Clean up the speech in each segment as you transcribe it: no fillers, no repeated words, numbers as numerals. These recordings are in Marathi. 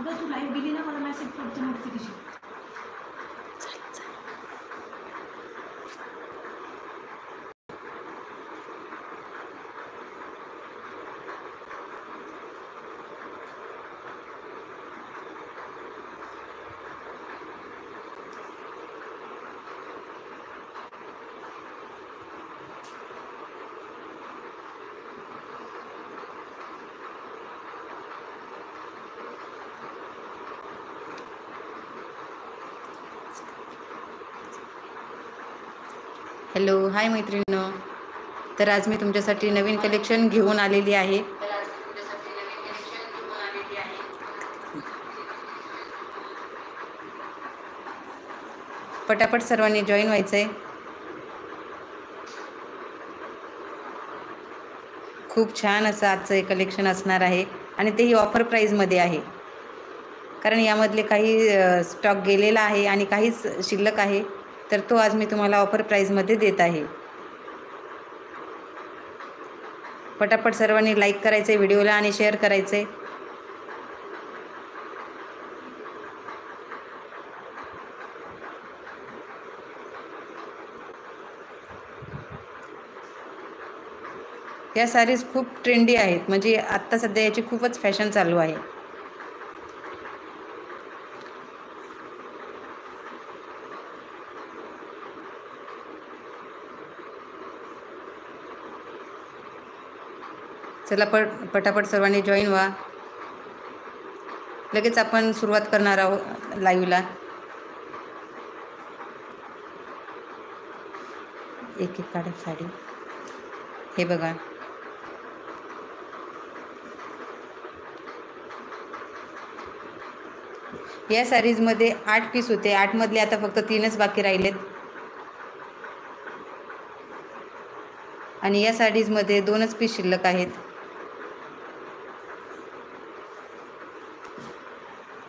अगं तू लाईव्ह गेली ना, मला मेसेज पडतो नोटिफिकेशन. हॅलो, हाय मैत्रिणींनो. तर आज मी तुमच्यासाठी नवीन कलेक्शन घेऊन आलेली आहे. पटापट सर्वांनी जॉईन व्हायचं आहे. खूप छान असं आजचं हे कलेक्शन असणार आहे आणि तेही ऑफर प्राईजमध्ये आहे. कारण यामधले काही स्टॉक गेलेला आहे आणि काहीच शिल्लक आहे, तर तो आज मी तुम्हाला ऑफर प्राईजमध्ये देत आहे. पटापट सर्वांनी लाईक करायचं आहे व्हिडिओला आणि शेअर करायचं आहे. या साडीज खूप ट्रेंडी आहेत, म्हणजे आत्ता सध्या याची खूपच फॅशन चालू आहे. चला पटापट सर्वांनी जॉईन व्हा. लगेच आपण सुरुवात करणार आहोत लाईव्हला. एक एक काढा साडी. हे बघा, या साडीजमध्ये 8 पीस होते. 8 मधले आता फक्त 3च बाकी राहिलेत. आणि या साडीजमध्ये 2च पीस शिल्लक आहेत.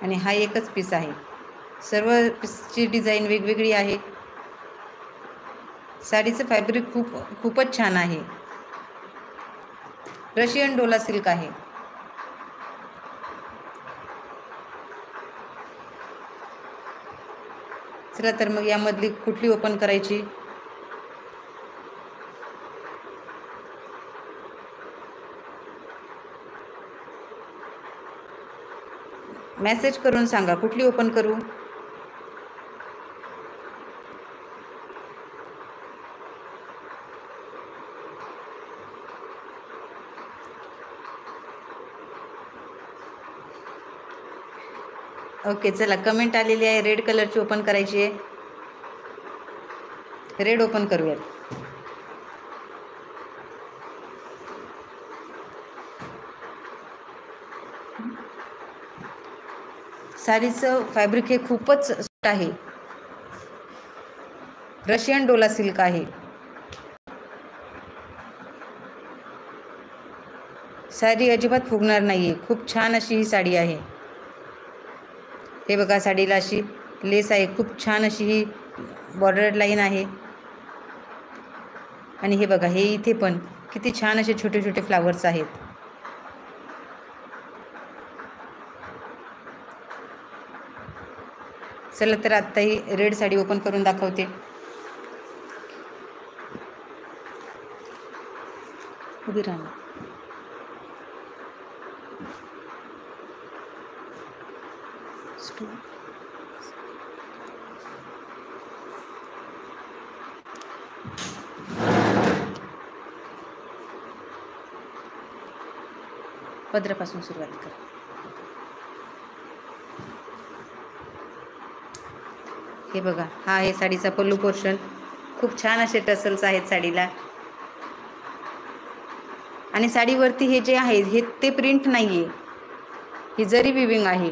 आणि हा एकच पीस आहे. सर्व पीसची डिझाईन वेगवेगळी आहे. साडीचं फॅब्रिक खूपच छान आहे. रशियन डोला सिल्क आहे. चला तर मग यामधली कुठली ओपन करायची? मेसेज करून सांगा कुठली ओपन करू. ओके, चला कमेंट आलेली आहे रेड कलरची ओपन करायची आहे. रेड ओपन करूयात. साडीचं फॅब्रिक हे खूपच सॉफ्ट आहे. रशियन डोला सिल्क आहे. साडी अजिबात फुगणार नाहीये. खूप छान अशी ही साडी आहे. हे बघा, साडीला अशी लेस आहे. खूप छान अशी ही बॉर्डर लाईन आहे. आणि हे बघा, हे इथे पण किती छान असे छोटे छोटे फ्लावर्स आहेत. चला तर आत्ता ही रेड साडी ओपन करून दाखवते. उभी राहा. पदरापासून सुरुवात कर. हे बघा, हा आहे साडीचा पल्लू पोर्शन. खूप छान असे टसल्स आहेत साडीला. आणि साडीवरती हे जे आहे हे ते प्रिंट नाहीये, ही जरी विविंग आहे.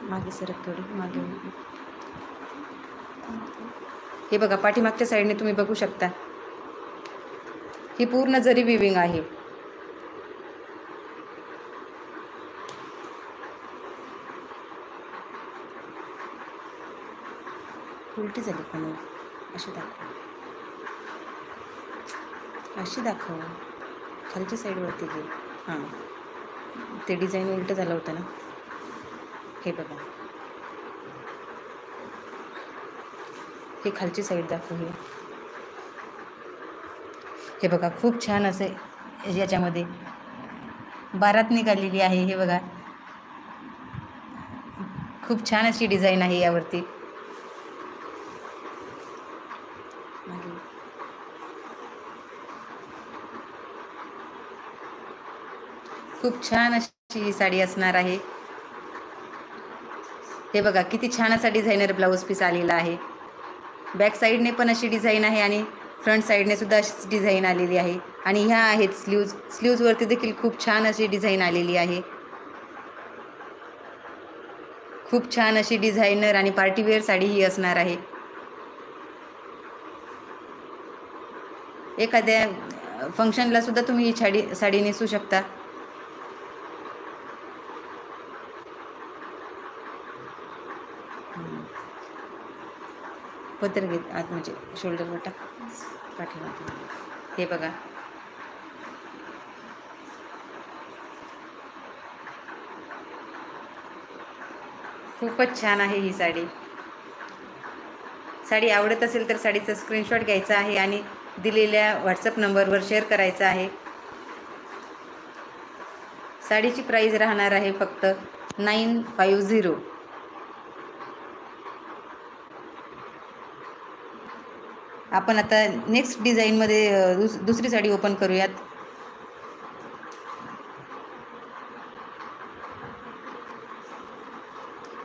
मागे सरक थोडी मागे. हे बघा, पाठीमागच्या साईडने तुम्ही बघू शकता, ही पूर्ण जरी विविंग आहे. उलटी झाली पण अशी दाखव, अशी दाखव. खालच्या साईडवरती घे. हां, ते डिझाईन उलटं झालं होतं ना. हे बघा, हे खालची साईड दाखवूया. हे बघा, खूप छान असे याच्यामध्ये बारात निघालेली आहे. हे बघा, खूप छान अशी डिझाईन आहे यावरती. खूप छान अशी ही साडी असणार आहे. हे बघा, किती छान असा डिझायनर ब्लाऊज पीस आलेला आहे. बॅक साईडने पण अशी डिझाईन आहे आणि फ्रंट साईडने सुद्धा अशीच डिझाईन आलेली आहे. आणि ह्या आहेत स्लीव्जवरती देखील खूप छान अशी डिझाईन आलेली आहे. खूप छान अशी डिझायनर आणि पार्टीवेअर साडी ही असणार आहे. एखाद्या फंक्शनला सुद्धा तुम्ही ही साडी नेसू शकता. पदर घेत आत म्हणजे शोल्डरवर टाक पाठीमागे. हे बघा, खूपच छान आहे ही साडी. साडी आवडत असेल तर साडीचा स्क्रीनशॉट घ्यायचा आहे आणि दिलेल्या व्हॉट्सअप नंबरवर शेअर करायचा आहे. साडीची प्राईस राहणार आहे फक्त 950. आपण आता नेक्स्ट डिझाईनमध्ये दुसरी साडी ओपन करूयात.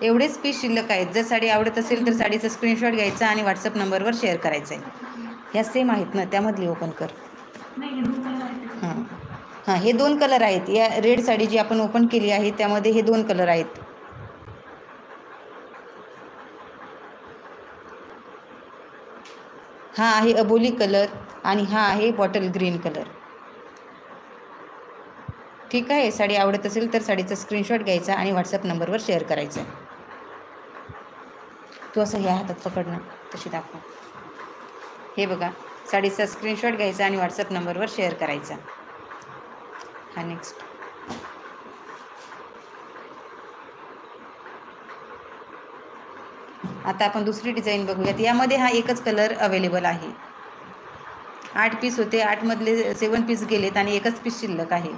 एवढेच पीस शिल्लक आहेत. जर साडी आवडत असेल तर साडीचा स्क्रीनशॉट घ्यायचा आणि व्हॉट्सअप नंबरवर शेअर करायचा आहे. ह्या सेम आहेत ना, त्यामधली ओपन कर. हां हां, हे 2 कलर आहेत. या रेड साडी जी आपण ओपन केली आहे त्यामध्ये हे 2 कलर आहेत. हा आहे अबोली कलर आणि हा आहे बॉटल ग्रीन कलर. ठीक आहे. साडी आवडत असेल तर साडीचा स्क्रीनशॉट घ्यायचा आणि व्हॉट्सअप नंबरवर शेअर करायचा. तू असं ह्या हातात पकडणं, तशी दाखव. हे बघा, साडीचा स्क्रीनशॉट घ्यायचा आणि व्हॉट्सअप नंबरवर शेअर करायचा. हा नेक्स्ट. आता आपण दुसरी डिझाईन बघूयात. यामध्ये हा एकच कलर अवेलेबल आहे. 8 पीस होते, 8 मधले 7 पीस गेलेत आणि एकच पीस शिल्लक आहे.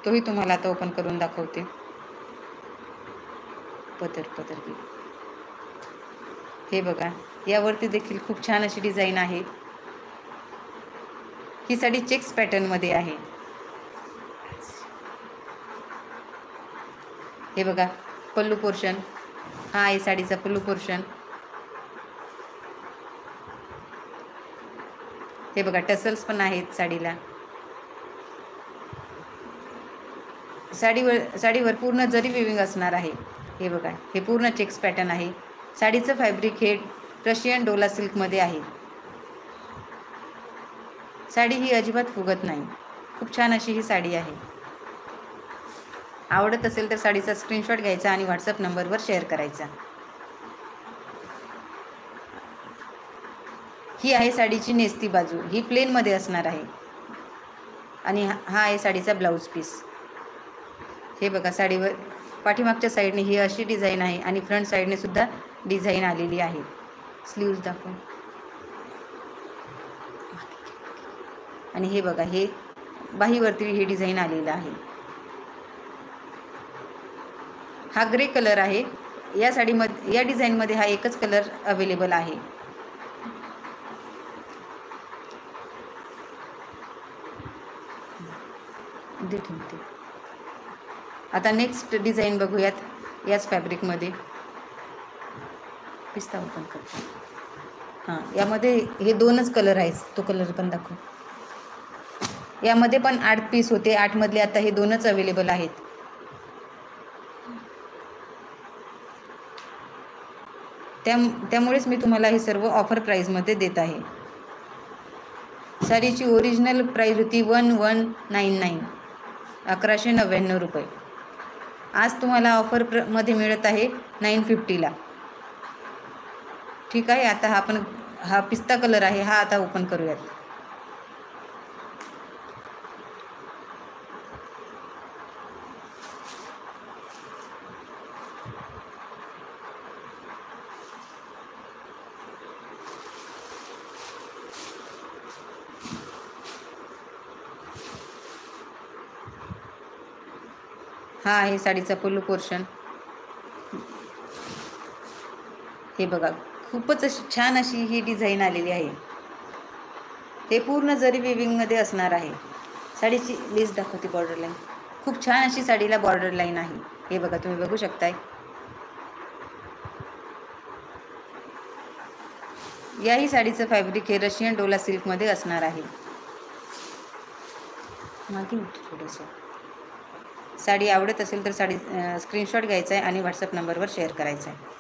तोही तुम्हाला आता ओपन करून दाखवते. पदर घे. हे बघा, यावरती देखील खूप छान अशी डिझाईन आहे. ही साडी चेक्स पॅटर्नमध्ये आहे. हे बघा, पल्लू पोर्शन. हा आहे साडीचा पल्लू पोर्शन. हे बघा, टसल्स पण आहेत साडीला. साडीवर पूर्ण जरी विविंग असणार आहे. हे बघा, हे पूर्ण चेक्स पॅटर्न आहे. साडीचं फॅब्रिक हे रशियन डोला सिल्कमध्ये आहे. साडी ही अजिबात फुगत नाही. खूप छान अशी ही साडी आहे. आवडत असेल तर साडीचा स्क्रीनशॉट घ्यायचा आणि व्हॉट्सअप नंबरवर शेअर करायचा. ही आहे साडीची नेसती बाजू. ही प्लेनमध्ये असणार आहे आणि हा आहे साडीचा ब्लाऊज पीस. हे बघा, साडीवर पाठीमागच्या साईडने ही अशी डिझाईन आहे आणि फ्रंट साईडने सुद्धा डिझाईन आलेली आहे. स्लीव्ज दाखव. आणि हे बघा, हे बाहीवरती हे डिझाईन आलेलं आहे. हा ग्रे कलर आहे. या साडीमध्ये, या डिझाईनमध्ये हा एकच कलर अवेलेबल आहे. आता नेक्स्ट डिझाईन बघूयात याच फॅब्रिकमध्ये. पिस्ता ओपन करतो. हां, यामध्ये हे 2च कलर आहेत. तो कलर पण दाखव. यामध्ये पण 8 पीस होते. 8 मधले आता हे 2च अवेलेबल आहेत. त्यामुळेच मी तुम्हाला हे सर्व ऑफर प्राईजमध्ये देत आहे. साडीची ओरिजिनल प्राईज होती 1199, 1199 रुपये. आज तुम्हाला ऑफर मध्ये मिळत आहे 950ला. ठीक आहे. आता हा पिस्ता कलर आहे, हा आता ओपन करूयात. हा आहे साडीचा पल्लू पोर्शन. हे बघा, खूपच अशी छान अशी ही डिझाईन आलेली आहे. हे पूर्ण जरी विविंगमध्ये असणार आहे. साडीची लेस दाखवते, बॉर्डर लाईन खूप छान अशी साडीला बॉर्डर लाईन आहे. हे बघा, तुम्ही बघू शकताय. याही साडीचं फॅब्रिक हे रशियन डोला सिल्कमध्ये असणार आहे. मागे थोडंसं. साडी आवडत असेल तर साडी स्क्रीनशॉट घ्यायचा आहे आणि व्हॉट्सअप नंबरवर शेअर करायचा आहे.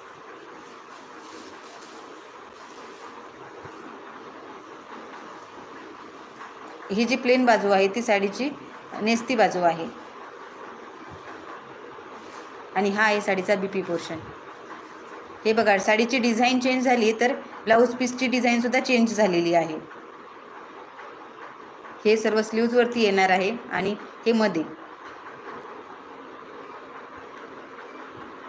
ही जी प्लेन बाजू आहे ती साडीची नेस्ती बाजू आहे आणि हा आहे साडीचा बीपी पोर्शन. हे बघा, साडीची डिझाईन चेंज झाली तर ब्लाऊज पीसची डिझाईन सुद्धा चेंज झालेली आहे. हे सर्व स्लीव्जवरती येणार आहे आणि हे मध्ये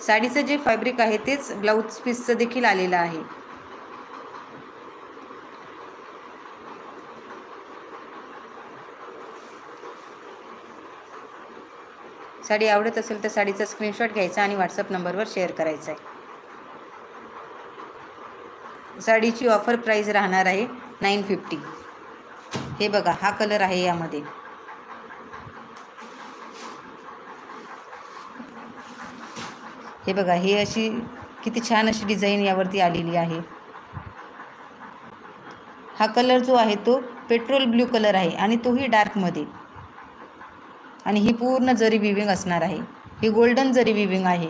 साडीचं जे फॅब्रिक आहे तेच ब्लाऊज पीसचं देखील आलेलं आहे. साडी आवडत असेल तर साडीचा स्क्रीनशॉट घ्यायचा आणि व्हॉट्सअप नंबरवर शेअर करायचा आहे. साडीची ऑफर प्राईस राहणार आहे 950. हे बघा, हा कलर आहे यामध्ये. हे बघा, हे अशी किती छान अशी डिझाईन यावरती आलेली आहे. हा कलर जो आहे तो पेट्रोल ब्ल्यू कलर आहे आणि तोही डार्कमध्ये. आणि ही पूर्ण जरी विविंग असणार आहे. ही गोल्डन जरी विविंग आहे.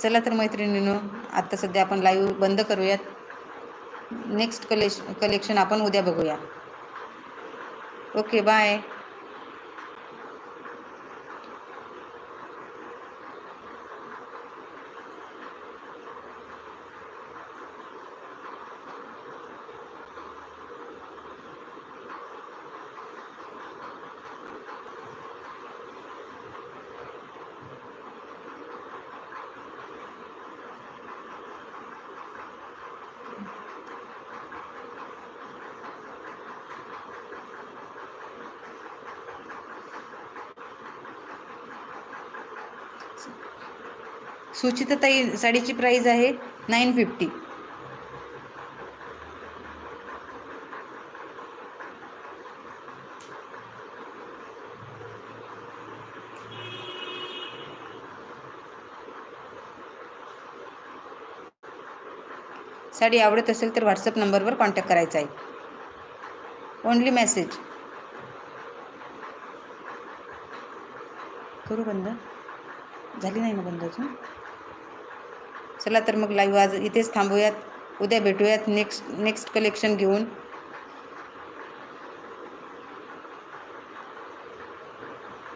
चला तर मैत्रिणींनो, आता सध्या आपण लाईव्ह बंद करूयात. नेक्स्ट कलेक्शन आपण उद्या बघूया. Okay, bye. सुचिताताई, साडीची प्राइस आहे 950. साडी आवडत असेल तर व्हॉट्सअप नंबरवर कॉन्टॅक्ट करायचा आहे. Only message. करू बंद? झाली नाही ना बंद अजून? चला तर मग लाईव्ह आज इथेच थांबूयात. उद्या भेटूयात नेक्स्ट कलेक्शन घेऊन.